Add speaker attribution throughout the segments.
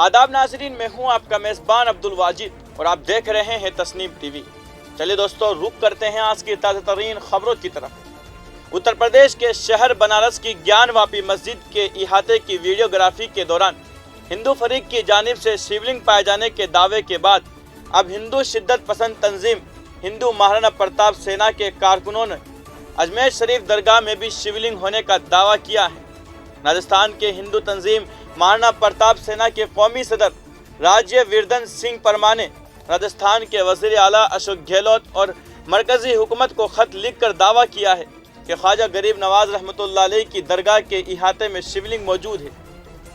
Speaker 1: आदाब नाजरीन, मैं हूं आपका मेज़बान अब्दुल वाजिद और आप देख रहे हैं तस्नीम टीवी। चलिए दोस्तों, रुख करते हैं आज की ताज़ा तरीन खबरों की तरफ। उत्तर प्रदेश के शहर बनारस की ज्ञानवापी मस्जिद के इहाते की वीडियोग्राफी के दौरान हिंदू फरीक की जानिब से शिवलिंग पाए जाने के दावे के बाद अब हिंदू शिद्दत पसंद तंजीम हिंदू महाराणा प्रताप सेना के कारकुनों ने अजमेर शरीफ दरगाह में भी शिवलिंग होने का दावा किया है। राजस्थान के हिंदू तंजीम महाराणा प्रताप सेना के कौमी सदर राज्यवर्धन सिंह परमार ने राजस्थान के वज़ीर आला अशोक गहलोत और मरकजी हुकूमत को खत लिखकर दावा किया है कि ख्वाजा गरीब नवाज रहमतुल्लाह अलैह की दरगाह के इहाते में शिवलिंग मौजूद है,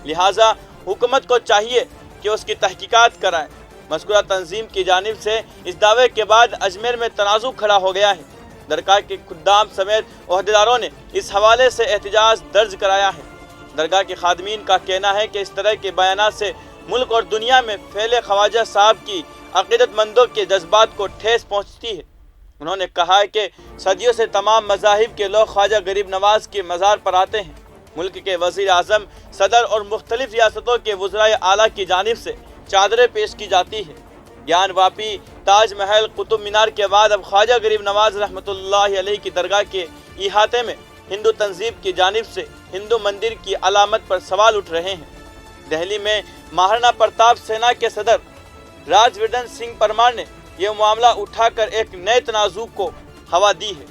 Speaker 1: लिहाजा हुकूमत को चाहिए कि उसकी तहकीकात कराए। मज़कूरा तंजीम की जानिब से इस दावे के बाद अजमेर में तनाज़ुर खड़ा हो गया है। दरगाह के खुद्दाम समेत ओहदेदारों ने इस हवाले से एहतजाज दर्ज कराया है। दरगाह के खादमीन का कहना है कि इस तरह के बयानात से मुल्क और दुनिया में फैले ख्वाजा साहब की अक़ीदतमंदों के जज्बात को ठेस पहुँचती है। उन्होंने कहा है कि सदियों से तमाम मज़ाहिब के लोग ख्वाजा गरीब नवाज के मज़ार पर आते हैं। मुल्क के वज़ीर आज़म, सदर और मुख्तलिफ रियासतों के वज़राए आला की जानिब से चादरें पेश की जाती है। ज्ञानवापी, ताज महल, कुतुब मीनार के बाद अब ख्वाजा गरीब नवाज रहमतुल्लाह अलैह की दरगाह के इहाते में हिंदू तंजीम की जानिब से हिंदू मंदिर की अलामत पर सवाल उठ रहे हैं। दिल्ली में महाराणा प्रताप सेना के सदर राज्यवर्धन सिंह परमार ने यह मामला उठाकर एक नए तनाज़ुर को हवा दी है।